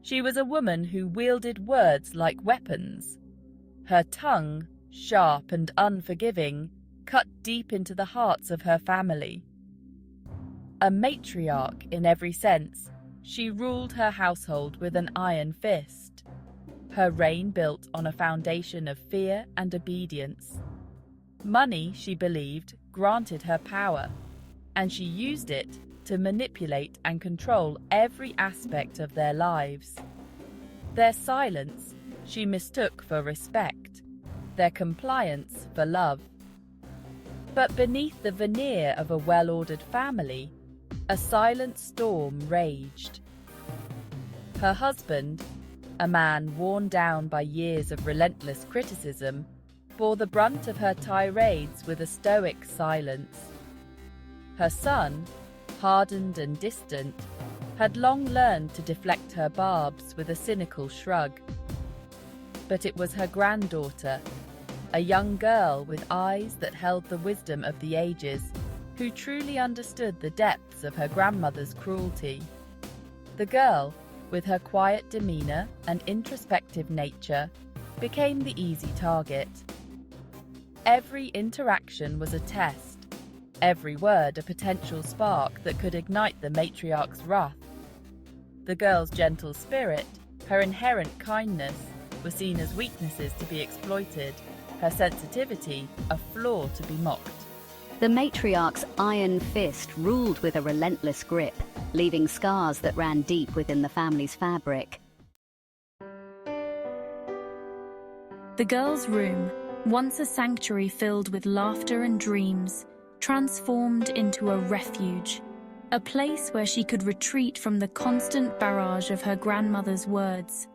She was a woman who wielded words like weapons. Her tongue, sharp and unforgiving, cut deep into the hearts of her family. A matriarch in every sense, she ruled her household with an iron fist. Her reign built on a foundation of fear and obedience. Money, she believed, granted her power, and she used it to manipulate and control every aspect of their lives. Their silence she mistook for respect, their compliance for love. But beneath the veneer of a well-ordered family, a silent storm raged. Her husband, a man worn down by years of relentless criticism, bore the brunt of her tirades with a stoic silence. Her son, hardened and distant, had long learned to deflect her barbs with a cynical shrug. But it was her granddaughter, a young girl with eyes that held the wisdom of the ages, who truly understood the depths of her grandmother's cruelty. The girl, with her quiet demeanor and introspective nature, became the easy target. Every interaction was a test, every word a potential spark that could ignite the matriarch's wrath. The girl's gentle spirit, her inherent kindness, were seen as weaknesses to be exploited, her sensitivity a flaw to be mocked. The matriarch's iron fist ruled with a relentless grip, leaving scars that ran deep within the family's fabric. The girl's room, once a sanctuary filled with laughter and dreams, transformed into a refuge, a place where she could retreat from the constant barrage of her grandmother's words.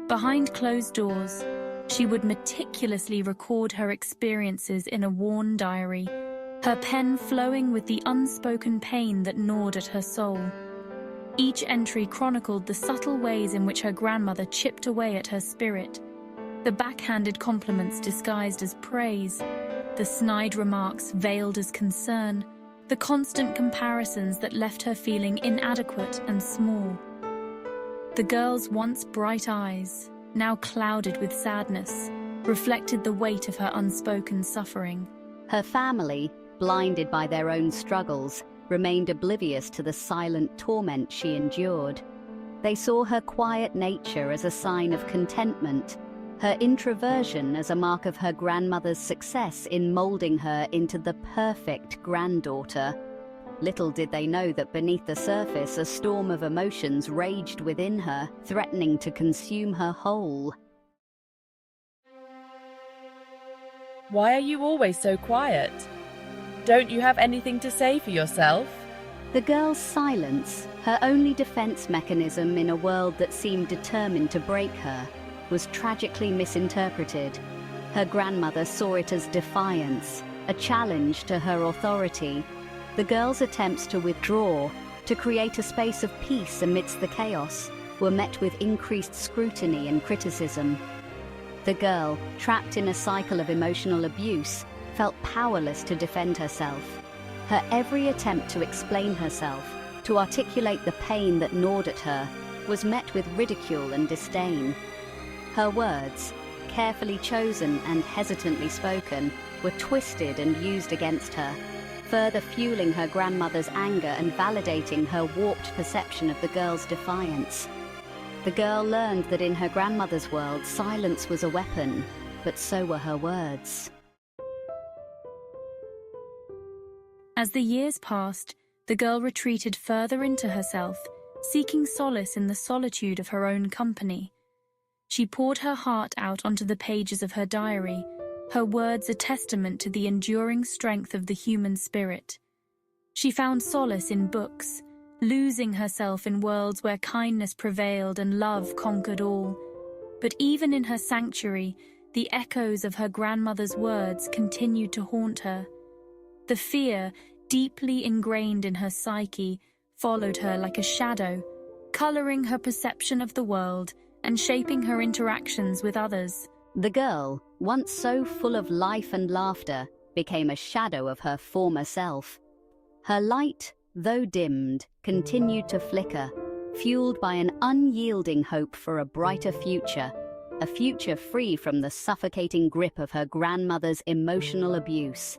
Behind closed doors, she would meticulously record her experiences in a worn diary, her pen flowing with the unspoken pain that gnawed at her soul. Each entry chronicled the subtle ways in which her grandmother chipped away at her spirit, the backhanded compliments disguised as praise, the snide remarks veiled as concern, the constant comparisons that left her feeling inadequate and small. The girl's once bright eyes, now clouded with sadness, reflected the weight of her unspoken suffering. Her family, blinded by their own struggles, remained oblivious to the silent torment she endured. They saw her quiet nature as a sign of contentment, her introversion as a mark of her grandmother's success in molding her into the perfect granddaughter. Little did they know that beneath the surface a storm of emotions raged within her, threatening to consume her whole. Why are you always so quiet? Don't you have anything to say for yourself? The girl's silence, her only defense mechanism in a world that seemed determined to break her, was tragically misinterpreted. Her grandmother saw it as defiance, a challenge to her authority. The girl's attempts to withdraw, to create a space of peace amidst the chaos, were met with increased scrutiny and criticism. The girl, trapped in a cycle of emotional abuse, felt powerless to defend herself. Her every attempt to explain herself, to articulate the pain that gnawed at her, was met with ridicule and disdain. Her words, carefully chosen and hesitantly spoken, were twisted and used against her, further fueling her grandmother's anger and validating her warped perception of the girl's defiance. The girl learned that in her grandmother's world, silence was a weapon, but so were her words. As the years passed, the girl retreated further into herself, seeking solace in the solitude of her own company. She poured her heart out onto the pages of her diary, her words a testament to the enduring strength of the human spirit. She found solace in books, losing herself in worlds where kindness prevailed and love conquered all. But even in her sanctuary, the echoes of her grandmother's words continued to haunt her. The fear, deeply ingrained in her psyche, followed her like a shadow, coloring her perception of the world and shaping her interactions with others. The girl, once so full of life and laughter, became a shadow of her former self. Her light, though dimmed, continued to flicker, fueled by an unyielding hope for a brighter future, a future free from the suffocating grip of her grandmother's emotional abuse.